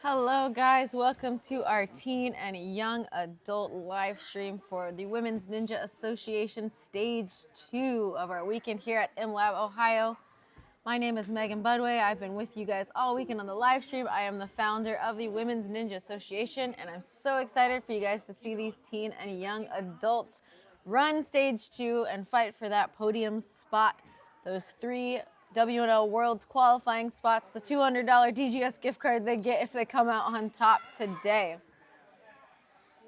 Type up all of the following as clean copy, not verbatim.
Hello guys, welcome to our teen and young adult live stream for the Women's Ninja Association Stage 2 of our weekend here at MLAB Ohio. My name is Megan Budway. I've been with you guys all weekend on the live stream. I am the founder of the Women's Ninja Association, and I'm so excited for you guys to see these teen and young adults run Stage 2 and fight for that podium spot. Those 3 WNL World qualifying spots, the $200 DGS gift card they get if they come out on top today.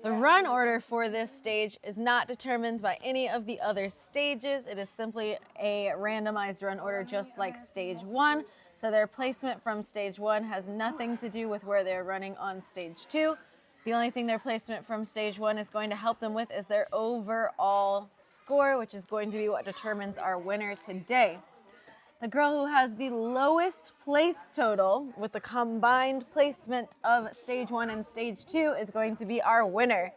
The run order for this stage is not determined by any of the other stages. It is simply a randomized run order just like Stage 1. So their placement from Stage 1 has nothing to do with where they're running on Stage 2. The only thing their placement from Stage 1 is going to help them with is their overall score, which is going to be what determines our winner today. The girl who has the lowest place total with the combined placement of Stage 1 and Stage 2 is going to be our winner.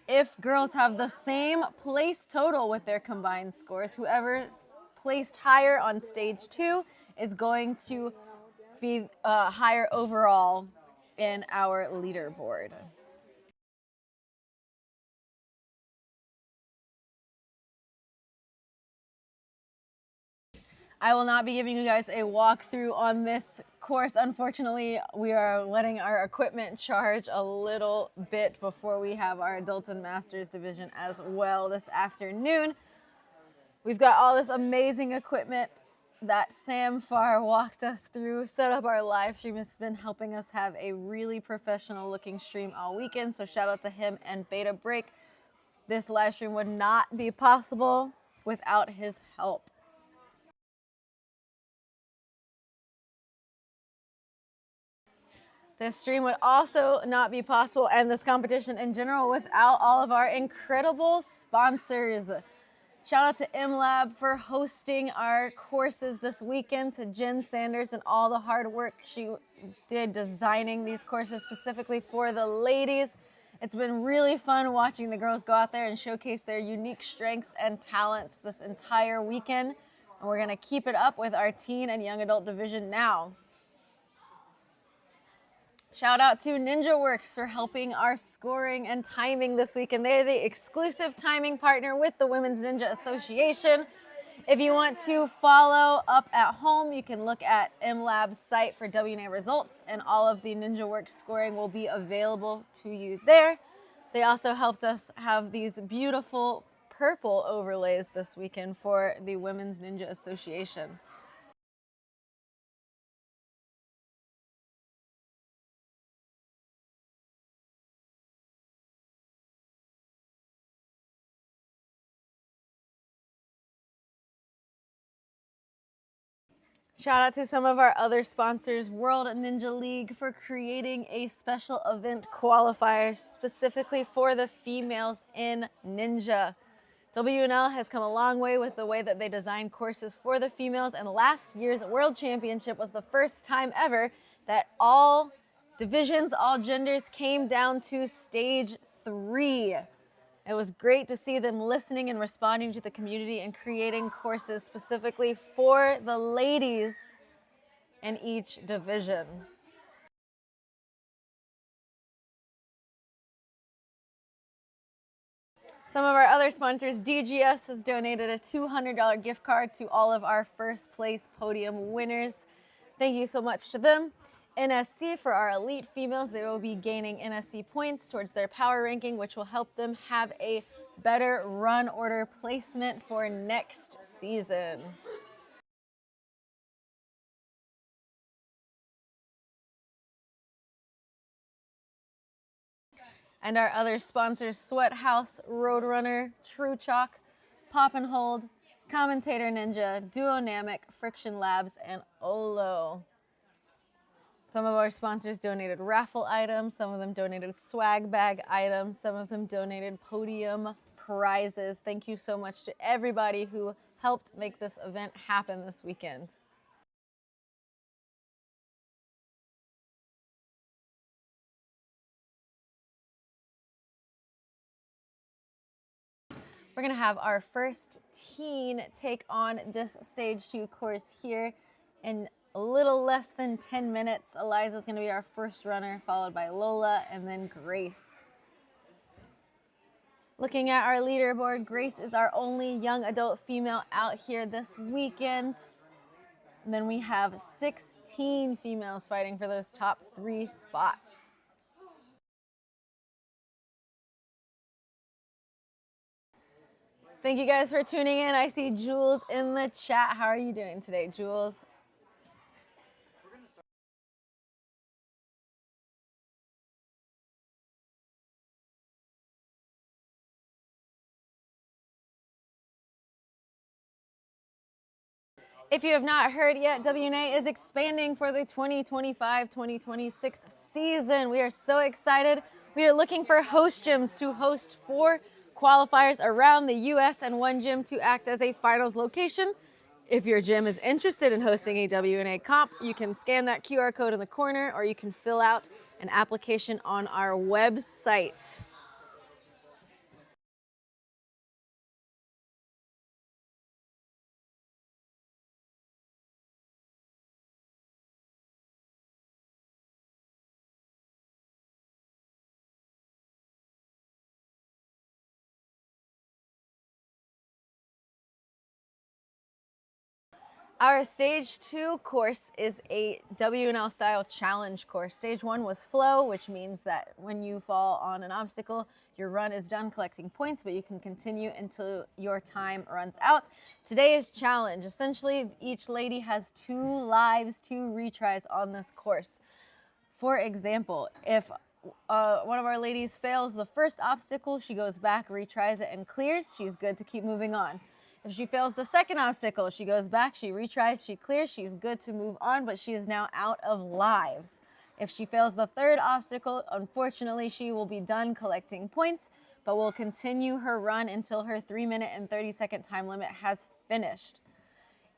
If girls have the same place total with their combined scores, whoever placed higher on Stage 2 is going to be higher overall in our leaderboard. I will not be giving you guys a walkthrough on this course. Unfortunately, we are letting our equipment charge a little bit before we have our Adults and Masters division as well this afternoon. We've got all this amazing equipment that Sam Farr walked us through, set up our live stream. Has been helping us have a really professional looking stream all weekend. So shout out to him and Beta Break. This live stream would not be possible without his help. This stream would also not be possible, and this competition in general, without all of our incredible sponsors. Shout out to MLAB for hosting our courses this weekend, to Jen Sanders and all the hard work she did designing these courses specifically for the ladies. It's been really fun watching the girls go out there and showcase their unique strengths and talents this entire weekend. And we're going to keep it up with our teen and young adult division now. Shout out to NinjaWorks for helping our scoring and timing this weekend. They're the exclusive timing partner with the Women's Ninja Association. If you want to follow up at home, you can look at MLAB's site for WNA results, and all of the NinjaWorks scoring will be available to you there. They also helped us have these beautiful purple overlays this weekend for the Women's Ninja Association. Shout out to some of our other sponsors, World Ninja League, for creating a special event qualifier specifically for the females in Ninja. WNL has come a long way with the way that they design courses for the females, and last year's World Championship was the first time ever that all divisions, all genders came down to Stage 3. It was great to see them listening and responding to the community and creating courses specifically for the ladies in each division. Some of our other sponsors, DGS has donated a $200 gift card to all of our first place podium winners. Thank you so much to them. NSC, for our elite females, they will be gaining NSC points towards their power ranking, which will help them have a better run order placement for next season. And our other sponsors, Sweat House, Roadrunner, True Chalk, Pop and Hold, Commentator Ninja, Duonamic, Friction Labs, and Olo. Some of our sponsors donated raffle items, some of them donated swag bag items, some of them donated podium prizes. Thank you so much to everybody who helped make this event happen this weekend. We're going to have our first teen take on this Stage 2 course here in a little less than 10 minutes. Eliza's going to be our first runner, followed by Lola and then Grace. Looking at our leaderboard, Grace is our only young adult female out here this weekend. And then we have 16 females fighting for those top 3 spots. Thank you guys for tuning in. I see Jules in the chat. How are you doing today, Jules? If you have not heard yet, WNA is expanding for the 2025-2026 season. We are so excited. We are looking for host gyms to host 4 qualifiers around the U.S. and 1 gym to act as a finals location. If your gym is interested in hosting a WNA comp, you can scan that QR code in the corner, or you can fill out an application on our website. Our stage 2 course is a WNL style challenge course. Stage 1 was flow, which means that when you fall on an obstacle, your run is done collecting points, but you can continue until your time runs out. Today is challenge. Essentially, each lady has 2 lives, 2 retries on this course. For example, if one of our ladies fails the first obstacle, she goes back, retries it, and clears. She's good to keep moving on. If she fails the second obstacle, she goes back, she retries, she clears, she's good to move on, but she is now out of lives. If she fails the third obstacle, unfortunately, she will be done collecting points, but will continue her run until her 3-minute and 30-second time limit has finished.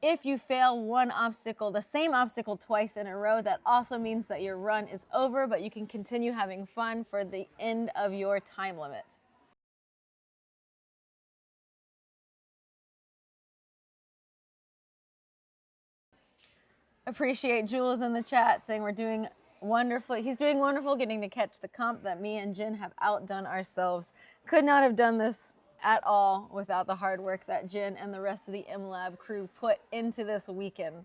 If you fail one obstacle, the same obstacle twice in a row, that also means that your run is over, but you can continue having fun for the end of your time limit. Appreciate Jules in the chat saying we're doing wonderful. He's doing wonderful getting to catch the comp that me and Jen have outdone ourselves. Could not have done this at all without the hard work that Jen and the rest of the MLAB crew put into this weekend.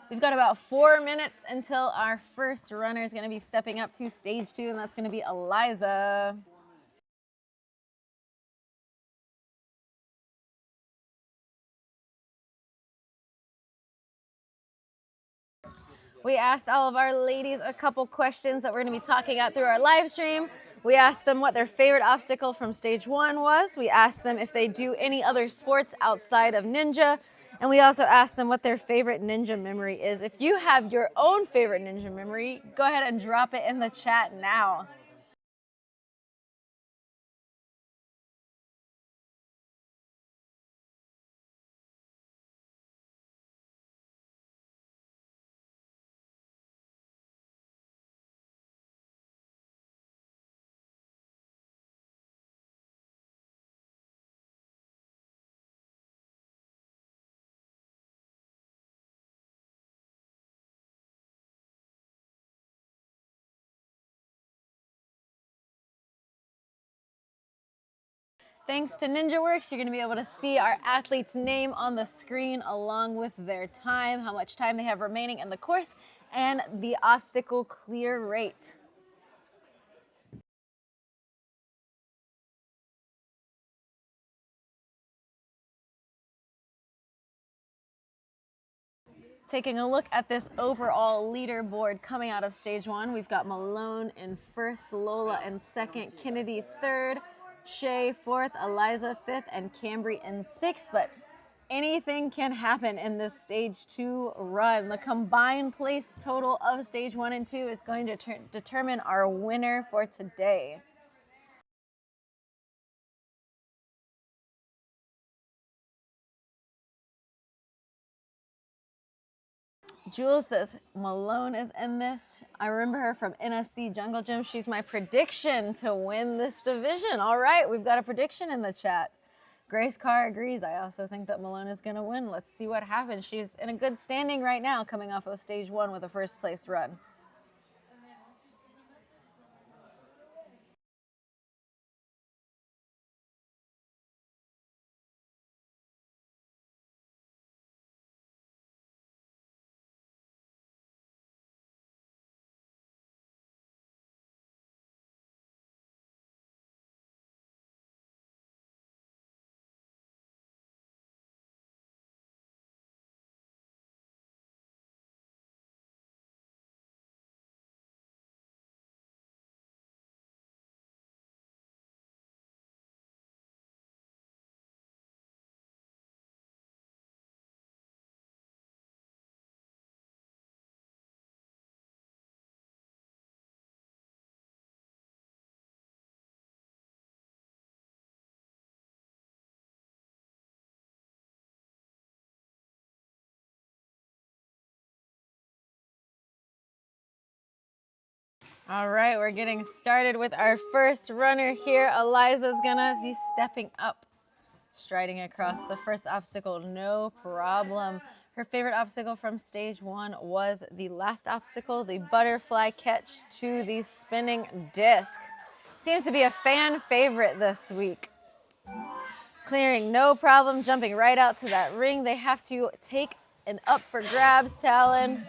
We've got about 4 minutes until our first runner is going to be stepping up to stage 2, and that's going to be Eliza. We asked all of our ladies a couple questions that we're going to be talking about through our live stream. We asked them what their favorite obstacle from stage 1 was. We asked them if they do any other sports outside of ninja. And we also asked them what their favorite ninja memory is. If you have your own favorite ninja memory, go ahead and drop it in the chat now. Thanks to NinjaWorks, you're going to be able to see our athlete's name on the screen along with their time, how much time they have remaining in the course, and the obstacle clear rate. Taking a look at this overall leaderboard coming out of stage one, we've got Malone in first, Lola in second, Kennedy third, Shay fourth, Eliza fifth, and Cambry in sixth. But anything can happen in this stage two run. The combined place total of stage one and two is going to determine our winner for today. Jules says Malone is in this. I remember her from NSC Jungle Gym. She's my prediction to win this division. All right, we've got a prediction in the chat. Grace Carr agrees. I also think that Malone is going to win. Let's see what happens. She's in a good standing right now, coming off of stage one with a first place run. All right, we're getting started with our first runner here. Eliza's gonna be stepping up, striding across the first obstacle, no problem. Her favorite obstacle from stage one was the last obstacle, the butterfly catch to the spinning disc. Seems to be a fan favorite this week. Clearing no problem, jumping right out to that ring. They have to take an up for grabs, Talon.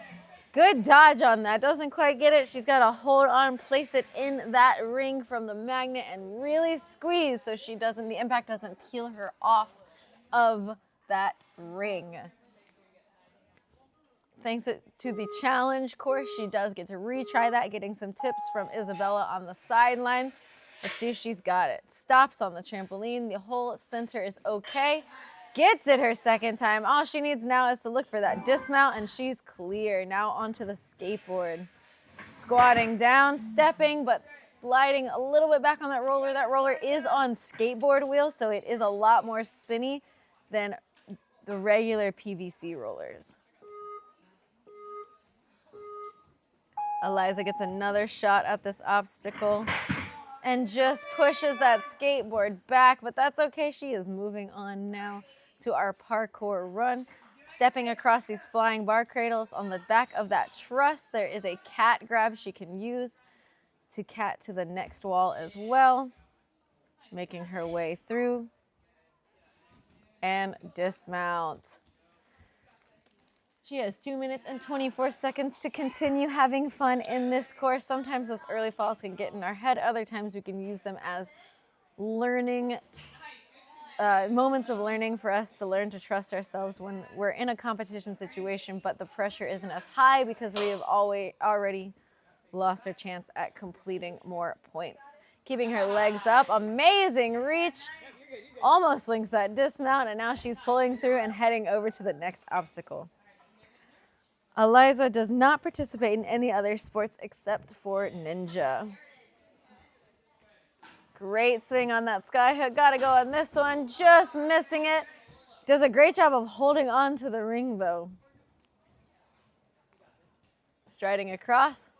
Good dodge on that. Doesn't quite get it. She's got to hold on, place it in that ring from the magnet and really squeeze so the impact doesn't peel her off of that ring. Thanks to the challenge course, she does get to retry that, getting some tips from Isabella on the sideline. Let's see if she's got it. Stops on the trampoline. The whole center is okay. Gets it her second time. All she needs now is to look for that dismount, and she's clear. Now onto the skateboard. Squatting down, stepping, but sliding a little bit back on that roller. That roller is on skateboard wheels, so it is a lot more spinny than the regular PVC rollers. Eliza gets another shot at this obstacle and just pushes that skateboard back, but that's okay. She is moving on now to our parkour run. Stepping across these flying bar cradles on the back of that truss, there is a cat grab she can use to cat to the next wall as well. Making her way through and dismount. She has 2 minutes and 24 seconds to continue having fun in this course. Sometimes those early falls can get in our head. Other times we can use them as learning, moments of learning for us to learn to trust ourselves when we're in a competition situation, but the pressure isn't as high because we have already lost our chance at completing more points. Keeping her legs up, amazing reach. Almost links that dismount, and now she's pulling through and heading over to the next obstacle. Eliza does not participate in any other sports except for ninja. Great swing on that sky hook. Gotta go on this one, just missing it. Does a great job of holding on to the ring though. Striding across.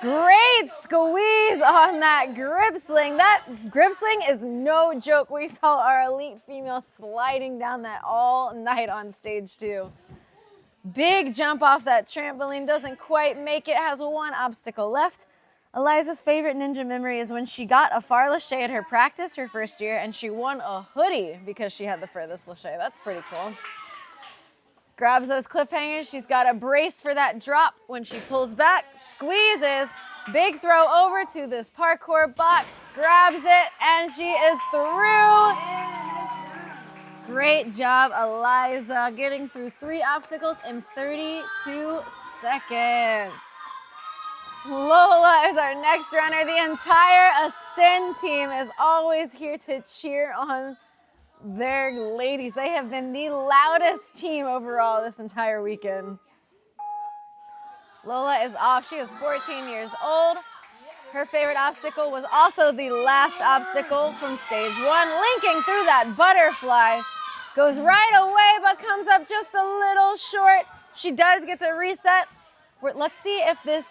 Great squeeze on that grip sling. That grip sling is no joke. We saw our elite female sliding down that all night on stage 2. Big jump off that trampoline, doesn't quite make it, has one obstacle left. Eliza's favorite ninja memory is when she got a far lache at her practice her first year, and she won a hoodie because she had the furthest lache. That's pretty cool. Grabs those cliffhangers. She's got a brace for that drop when she pulls back, squeezes. Big throw over to this parkour box, grabs it, and she is through. Great job, Eliza, getting through 3 obstacles in 32 seconds. Lola is our next runner. The entire Ascend team is always here to cheer on their ladies. They have been the loudest team overall this entire weekend. Lola is off. She is 14 years old. Her favorite obstacle was also the last obstacle from stage 1. Linking through that butterfly. Goes right away, but comes up just a little short. She does get to reset. Let's see if this,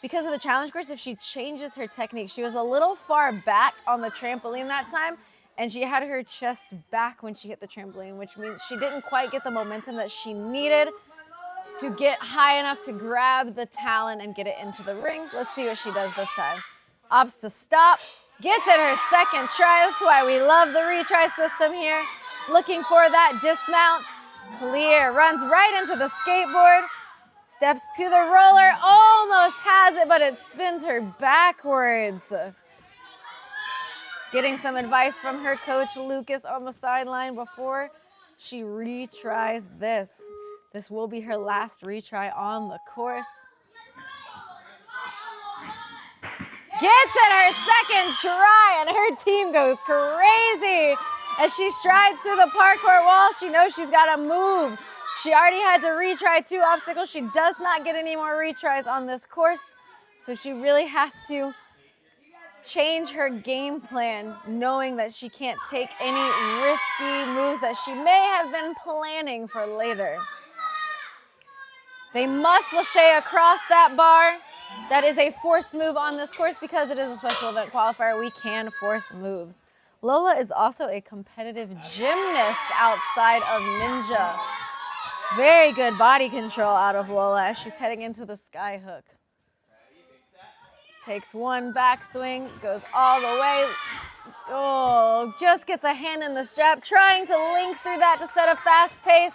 because of the challenge course, if she changes her technique. She was a little far back on the trampoline that time, and she had her chest back when she hit the trampoline, which means she didn't quite get the momentum that she needed to get high enough to grab the talon and get it into the ring. Let's see what she does this time. Opts to stop, gets it her second try. That's why we love the retry system here. Looking for that dismount. Clear, runs right into the skateboard. Steps to the roller, almost has it, but it spins her backwards. Getting some advice from her coach, Lucas, on the sideline before she retries this. This will be her last retry on the course. Gets it her second try, and her team goes crazy. As she strides through the parkour wall, she knows she's got to move. She already had to retry 2 obstacles. She does not get any more retries on this course, so she really has to change her game plan, knowing that she can't take any risky moves that she may have been planning for later. They must lâcher across that bar. That is a forced move on this course because it is a special event qualifier. We can force moves. Lola is also a competitive gymnast outside of ninja. Very good body control out of Lola as she's heading into the sky hook. Takes 1 backswing, goes all the way. Oh, just gets a hand in the strap, trying to link through that to set a fast pace.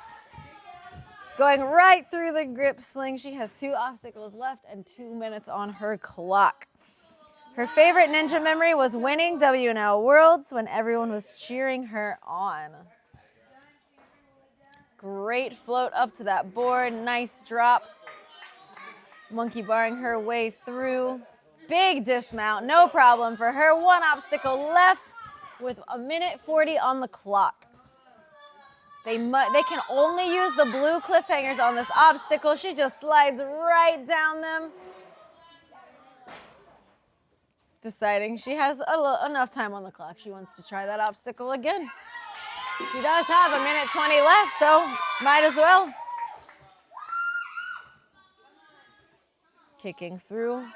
Going right through the grip sling. She has 2 obstacles left and 2 minutes on her clock. Her favorite ninja memory was winning WNL Worlds when everyone was cheering her on. Great float up to that board, nice drop. Monkey barring her way through. Big dismount, no problem for her. 1 obstacle left with 1:40 on the clock. They can only use the blue cliffhangers on this obstacle. She just slides right down them. Deciding she has enough time on the clock. She wants to try that obstacle again. She does have 1:20 left, so might as well. Kicking through.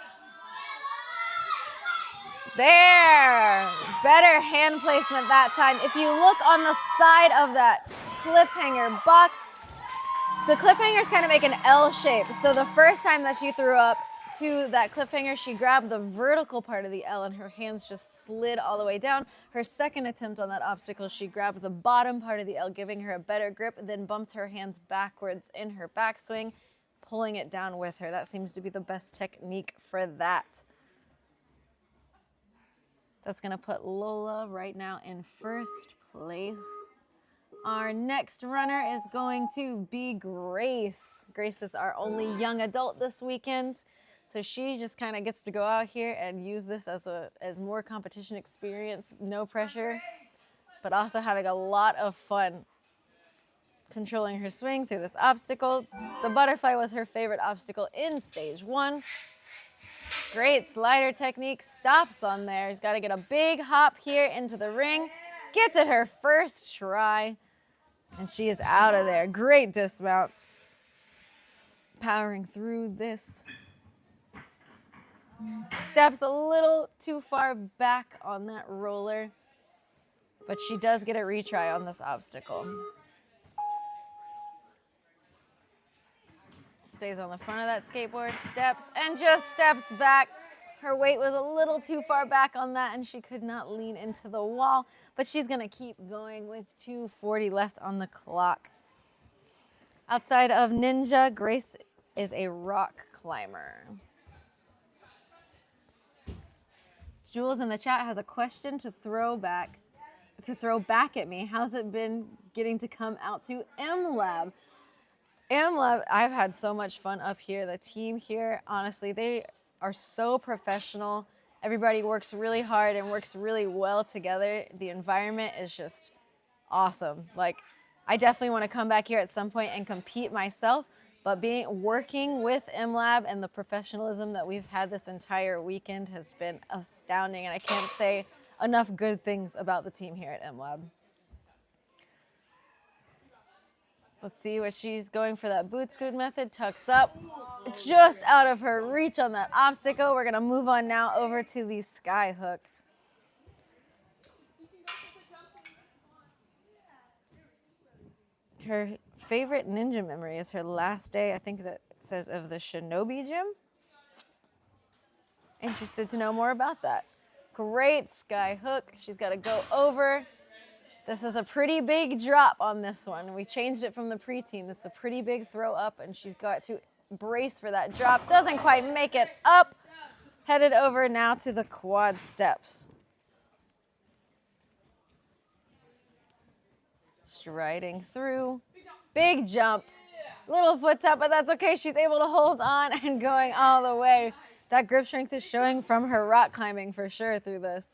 There! Better hand placement that time. If you look on the side of that cliffhanger box, the cliffhangers kind of make an L shape. So the first time that she threw up to that cliffhanger, she grabbed the vertical part of the L and her hands just slid all the way down. Her second attempt on that obstacle, she grabbed the bottom part of the L, giving her a better grip, and then bumped her hands backwards in her backswing, pulling it down with her. That seems to be the best technique for that. That's gonna put Lola right now in first place. Our next runner is going to be Grace. Grace is our only young adult this weekend. So she just kind of gets to go out here and use this as more competition experience, no pressure, but also having a lot of fun controlling her swing through this obstacle. The butterfly was her favorite obstacle in stage 1. Great slider technique, stops on there. She's got to get a big hop here into the ring. Gets it her first try, and she is out of there. Great dismount. Powering through this. Steps a little too far back on that roller, but she does get a retry on this obstacle. Stays on the front of that skateboard, steps, and just steps back. Her weight was a little too far back on that, and she could not lean into the wall, but she's gonna keep going with 2:40 left on the clock. Outside of ninja, Grace is a rock climber. Jules in the chat has a question to throw back at me. How's it been getting to come out to MLAB? MLAB, I've had so much fun up here. The team here, honestly, they are so professional. Everybody works really hard and works really well together. The environment is just awesome. Like, I definitely want to come back here at some point and compete myself, but working with MLAB and the professionalism that we've had this entire weekend has been astounding, and I can't say enough good things about the team here at MLAB. Let's see what she's going for. That boot scoot method, tucks up, just out of her reach on that obstacle. We're gonna move on now over to the sky hook. Her favorite ninja memory is her last day, I think that it says, of the Shinobi Gym. Interested to know more about that. Great sky hook. She's got to go over. This is a pretty big drop on this one. We changed it from the pre-team. It's a pretty big throw up, and she's got to brace for that drop. Doesn't quite make it up. Headed over now to the quad steps. Striding through. Big jump. Little foot tap, but that's okay. She's able to hold on and going all the way. That grip strength is showing from her rock climbing for sure through this.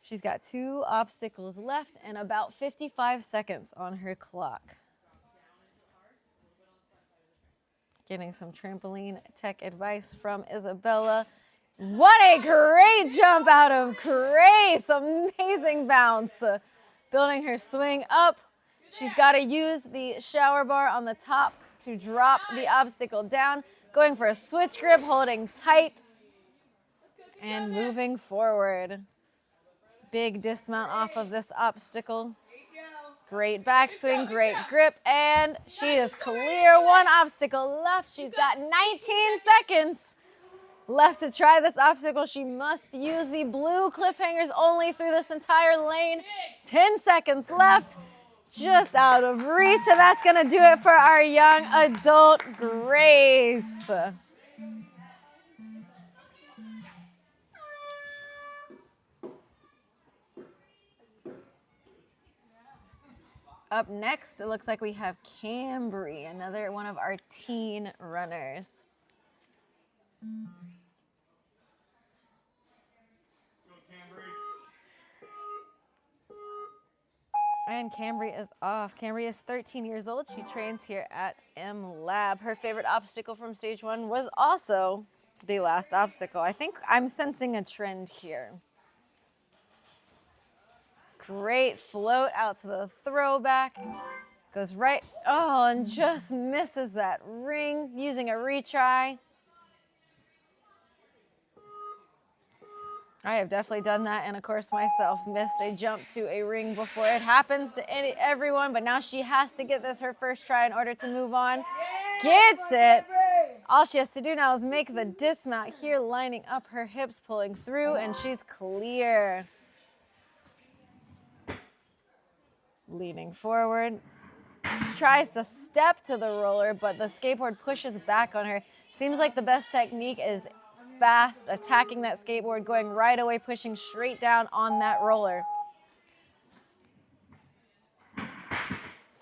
She's got 2 obstacles left and about 55 seconds on her clock. Getting some trampoline tech advice from Isabella. What a great jump out of Grace. Amazing bounce. Building her swing up. She's got to use the shower bar on the top to drop the obstacle down. Going for a switch grip, holding tight and moving forward. Big dismount off of this obstacle. Great backswing, great grip, and she is clear. 1 obstacle left. She's got 19 seconds left to try this obstacle. She must use the blue cliffhangers only through this entire lane. 10 seconds left, just out of reach, and that's gonna do it for our young adult Grace. Up next, it looks like we have Cambry, another one of our teen runners. And Cambry is off. Cambry is 13 years old. She trains here at MLAB. Her favorite obstacle from stage 1 was also the last obstacle. I think I'm sensing a trend here. Great float out to the throwback. Goes right, oh, and just misses that ring, using a retry. I have definitely done that, and of course myself, missed a jump to a ring before. It happens to everyone, but now she has to get this her first try in order to move on. Gets it. All she has to do now is make the dismount here, lining up her hips, pulling through, and she's clear. Leaning forward. Tries to step to the roller, but the skateboard pushes back on her. Seems like the best technique is fast, attacking that skateboard, going right away, pushing straight down on that roller.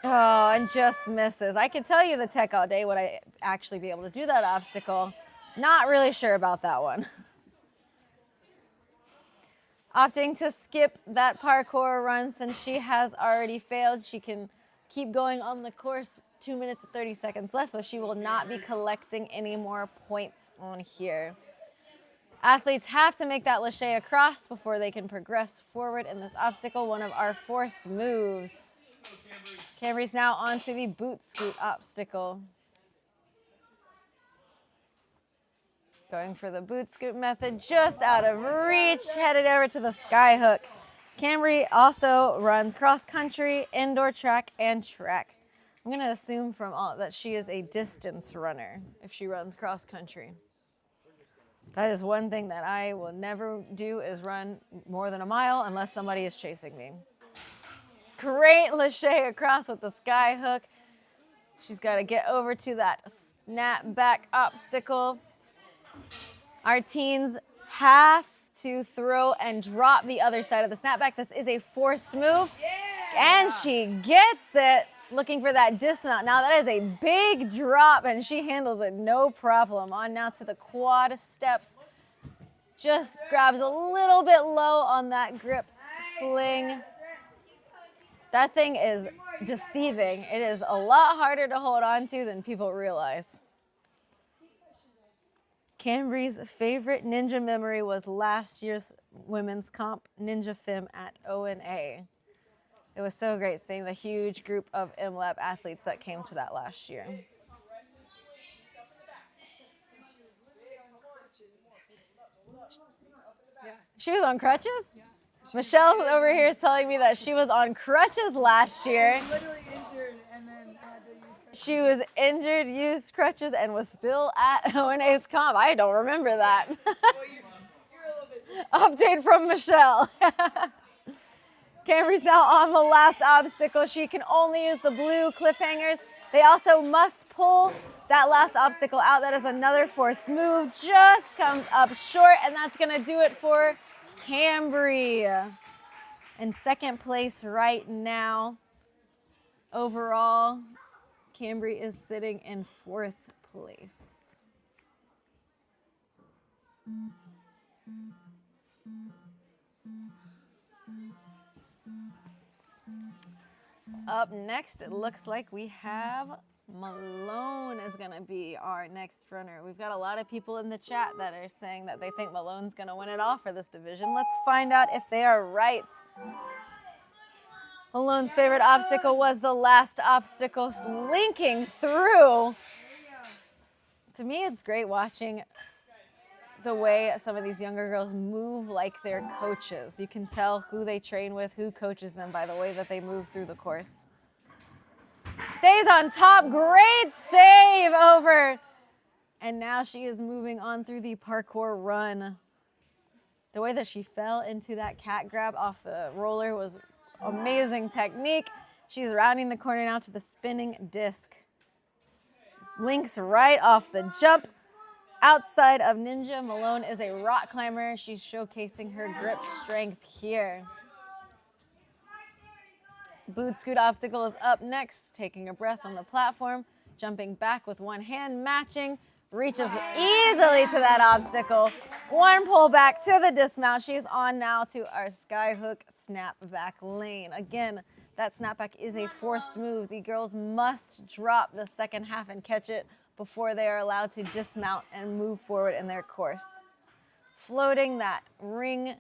Oh, and just misses. I could tell you the tech all day, would I actually be able to do that obstacle? Not really sure about that one. Opting to skip that parkour run since she has already failed. She can keep going on the course. 2 minutes and 30 seconds left, but she will not be collecting any more points on here. Athletes have to make that lache across before they can progress forward in this obstacle, one of our forced moves. Cambry's now onto the boot scoot obstacle. Going for the boot scoot method, just out of reach, headed over to the sky hook. Cambry also runs cross country, indoor track, and track. I'm going to assume from all that she is a distance runner if she runs cross country. That is one thing that I will never do, is run more than a mile unless somebody is chasing me. Great lache across with the sky hook. She's got to get over to that snap back obstacle. Our teens have to throw and drop the other side of the snapback. This is a forced move, and she gets it, looking for that dismount. Now that is a big drop, and she handles it no problem. On now to the quad steps. Just grabs a little bit low on that grip sling. That thing is deceiving. It is a lot harder to hold on to than people realize. Cambry's favorite ninja memory was last year's women's comp ninja fem at WNA. It was so great seeing the huge group of MLAB athletes that came to that last year. She was on crutches? Yeah. Michelle over here is telling me that she was on crutches last year. She was literally injured and then had to use crutches. She was injured, used crutches, and was still at ONA's comp. I don't remember that. Well, you're a little bit. Update from Michelle. Camry's now on the last obstacle. She can only use the blue cliffhangers. They also must pull that last obstacle out. That is another forced move. Just comes up short, and that's going to do it for Cambry. In second place right now. Overall, Cambry is sitting in fourth place. Up next, it looks like we have Malone is going to be our next runner. We've got a lot of people in the chat that are saying that they think Malone's going to win it all for this division. Let's find out if they are right. Malone's favorite obstacle was the last obstacle, linking through. To me, it's great watching the way some of these younger girls move like their coaches. You can tell who they train with, who coaches them by the way that they move through the course. Stays on top, great save over. And now she is moving on through the parkour run. The way that she fell into that cat grab off the roller was amazing technique. She's rounding the corner now to the spinning disc. Links right off the jump. Outside of Ninja, Malone is a rock climber. She's showcasing her grip strength here. Boot scoot obstacle is up next, taking a breath on the platform, jumping back with one hand, matching, reaches easily to that obstacle. One pull back to the dismount. She's on now to our skyhook snap back lane. Again, that snapback is a forced move. The girls must drop the second half and catch it before they are allowed to dismount and move forward in their course. Floating that ring,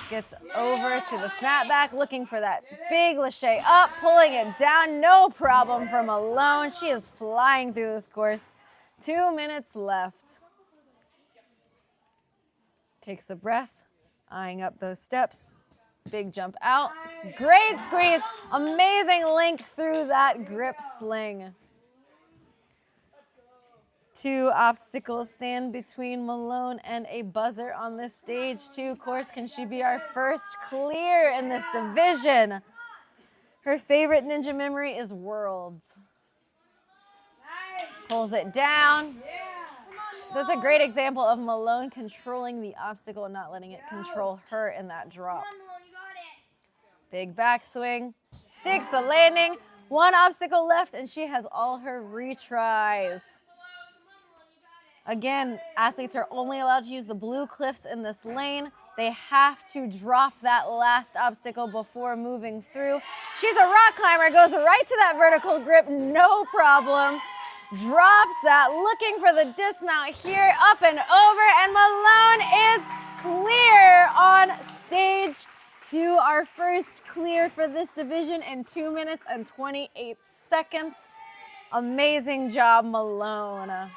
gets over to the snapback, looking for that big lache up, pulling it down, no problem for Malone. She is flying through this course. 2 minutes left. Takes a breath, eyeing up those steps. Big jump out, great squeeze, amazing link through that grip sling. 2 obstacles stand between Malone and a buzzer on this stage 2 course. Can she be our first clear in this division? Her favorite ninja memory is Worlds. Pulls it down. That's a great example of Malone controlling the obstacle and not letting it control her in that drop. Big backswing, sticks the landing. 1 obstacle left and she has all her retries. Again, athletes are only allowed to use the blue cliffs in this lane. They have to drop that last obstacle before moving through. She's a rock climber, goes right to that vertical grip, no problem. Drops that, looking for the dismount here, up and over, and Malone is clear on stage 2. Our first clear for this division in 2 minutes and 28 seconds. Amazing job, Malone.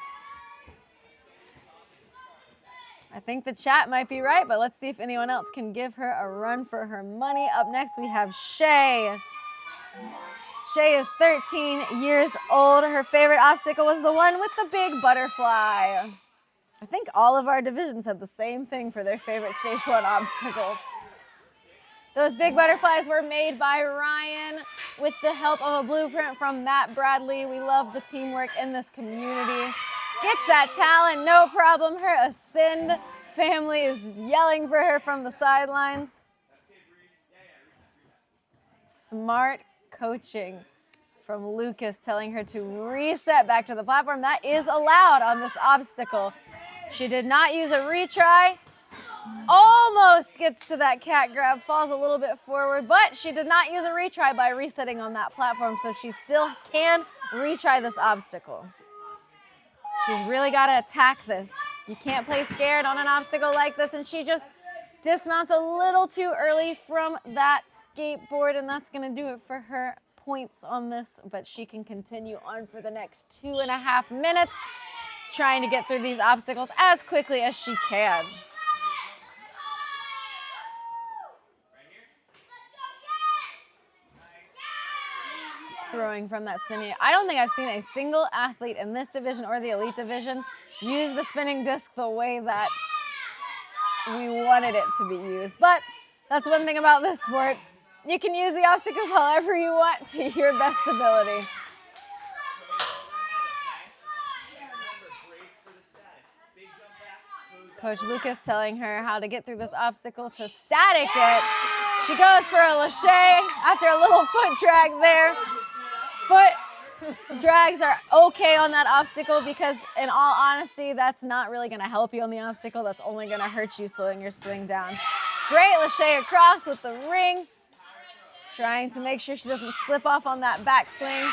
I think the chat might be right, but let's see if anyone else can give her a run for her money. Up next, we have Shay. Shay is 13 years old. Her favorite obstacle was the one with the big butterfly. I think all of our divisions had the same thing for their favorite stage 1 obstacle. Those big butterflies were made by Ryan with the help of a blueprint from Matt Bradley. We love the teamwork in this community. Gets that talent, no problem. Her Ascend family is yelling for her from the sidelines. Smart coaching from Lucas telling her to reset back to the platform. That is allowed on this obstacle. She did not use a retry. Almost gets to that cat grab, falls a little bit forward, but she did not use a retry by resetting on that platform, so she still can retry this obstacle. She's really got to attack this. You can't play scared on an obstacle like this, and she just dismounts a little too early from that skateboard, and that's going to do it for her points on this, but she can continue on for the next 2.5 minutes, trying to get through these obstacles as quickly as she can. Throwing from that spinning. I don't think I've seen a single athlete in this division or the elite division use the spinning disc the way that we wanted it to be used. But that's one thing about this sport. You can use the obstacles however you want to your best ability. Coach Lucas telling her how to get through this obstacle to static it. She goes for a lache after a little foot drag there. Foot drags are okay on that obstacle because, in all honesty, that's not really going to help you on the obstacle. That's only going to hurt you slowing your swing down. Great lache across with the ring. Trying to make sure she doesn't slip off on that backswing.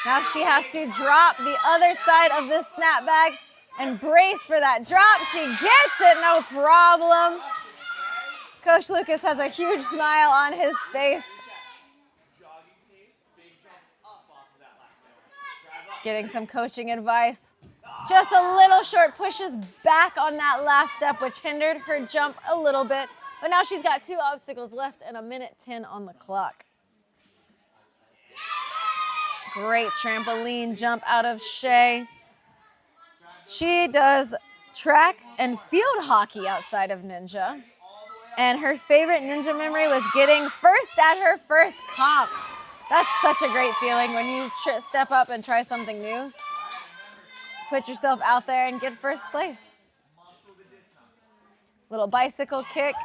Now she has to drop the other side of this snapback and brace for that drop. She gets it, no problem. Coach Lucas has a huge smile on his face. Getting some coaching advice. Just a little short, pushes back on that last step, which hindered her jump a little bit. But now she's got 2 obstacles left and 1:10 on the clock. Great trampoline jump out of Shea. She does track and field hockey outside of Ninja. And her favorite Ninja memory was getting first at her first comp. That's such a great feeling when you step up and try something new. Put yourself out there and get first place. Little bicycle kick.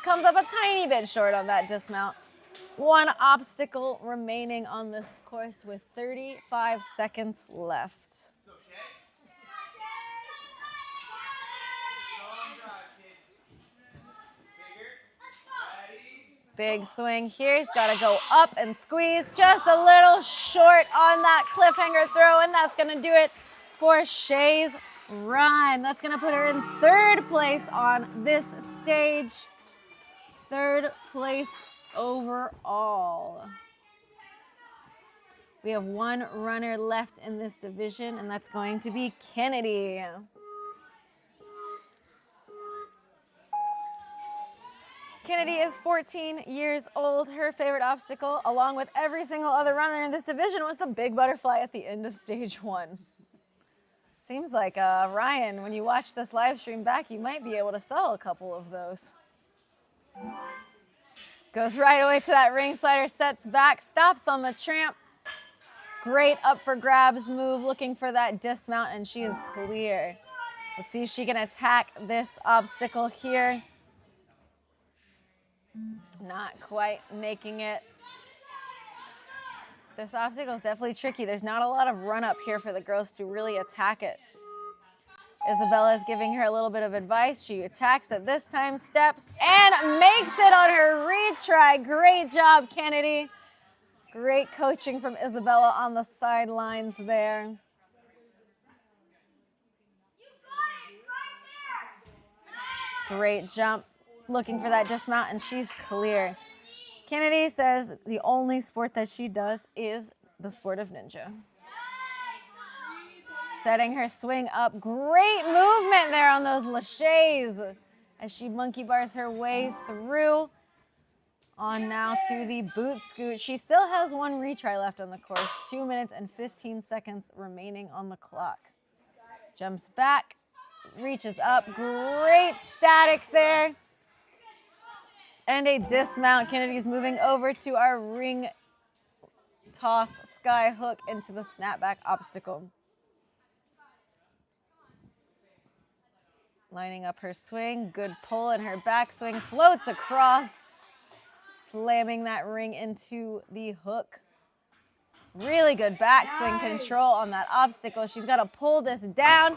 Comes up a tiny bit short on that dismount. 1 obstacle remaining on this course with 35 seconds left. Big swing here. He's got to go up and squeeze. Just a little short on that cliffhanger throw, and that's going to do it for Shea's run. That's going to put her in 3rd place on this stage. 3rd place overall. We have 1 runner left in this division, and that's going to be Kennedy. Kennedy is 14 years old. Her favorite obstacle, along with every single other runner in this division, was the big butterfly at the end of stage 1. Seems like, Ryan, when you watch this live stream back, you might be able to sell a couple of those. Goes right away to that ring slider, sets back, stops on the tramp. Great up for grabs move, looking for that dismount, and she is clear. Let's see if she can attack this obstacle here. Not quite making it. This obstacle is definitely tricky. There's not a lot of run up here for the girls to really attack it. Isabella is giving her a little bit of advice. She attacks it this time, steps, and makes it on her retry. Great job, Kennedy. Great coaching from Isabella on the sidelines there. Great jump. Looking for that dismount, and she's clear. Kennedy says the only sport that she does is the sport of ninja. Setting her swing up. Great movement there on those laches as she monkey bars her way through. On now to the boot scoot. She still has 1 retry left on the course. 2 minutes and 15 seconds remaining on the clock. Jumps back, reaches up. Great static there. And a dismount. Kennedy's moving over to our ring toss, sky hook into the snapback obstacle. Lining up her swing, good pull in her backswing, floats across, slamming that ring into the hook. Really good backswing control on that obstacle. She's got to pull this down,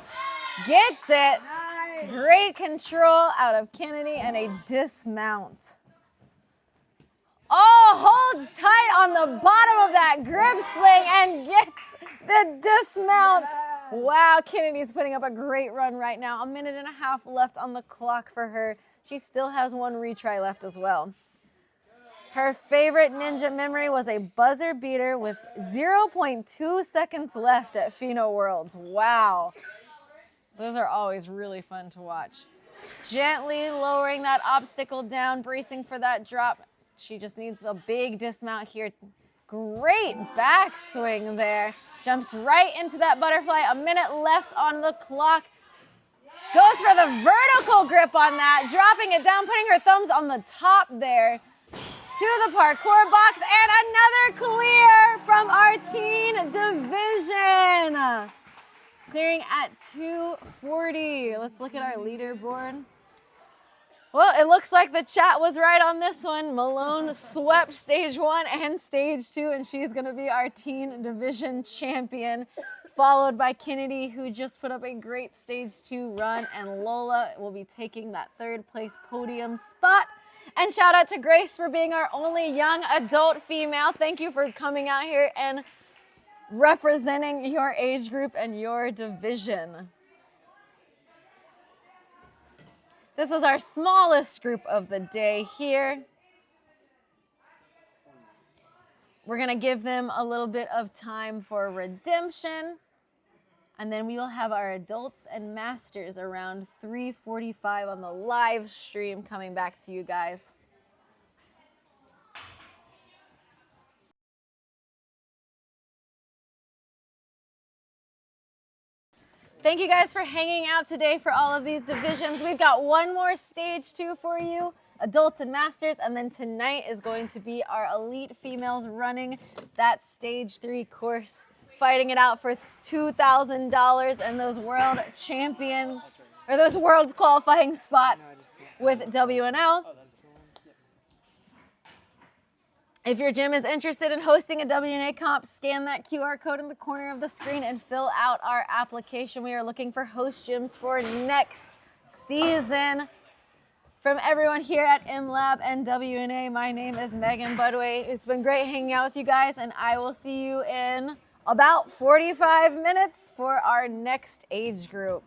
gets it. Nice. Great control out of Kennedy and a dismount. Oh, holds tight on the bottom of that grip sling and gets the dismount. Wow, Kennedy's putting up a great run right now. 1.5 minutes left on the clock for her. She still has one retry left as well. Her favorite ninja memory was a buzzer beater with 0.2 seconds left at Pheno Worlds. Wow. Those are always really fun to watch. Gently lowering that obstacle down, bracing for that drop. She just needs the big dismount here. Great backswing there. Jumps right into that butterfly. 1 minute left on the clock. Goes for the vertical grip on that, dropping it down, putting her thumbs on the top there. To the parkour box, and another clear from our teen division. Clearing at 2:40. Let's look at our leaderboard. Well, it looks like the chat was right on this one. Malone swept stage 1 and stage 2, and she's going to be our teen division champion, followed by Kennedy, who just put up a great stage 2 run, and Lola will be taking that 3rd place podium spot. And shout out to Grace for being our only young adult female. Thank you for coming out here and representing your age group and your division. This is our smallest group of the day here. We're gonna give them a little bit of time for redemption, and then we will have our adults and masters around 3:45 on the live stream coming back to you guys. Thank you guys for hanging out today for all of these divisions. We've got one more stage 2 for you, adults and masters, and then tonight is going to be our elite females running that stage 3 course, fighting it out for $2,000 and those world champion, or those world's qualifying spots with WNL. If your gym is interested in hosting a WNA comp, scan that QR code in the corner of the screen and fill out our application. We are looking for host gyms for next season. From everyone here at MLAB and WNA, my name is Megan Budway. It's been great hanging out with you guys, and I will see you in about 45 minutes for our next age group.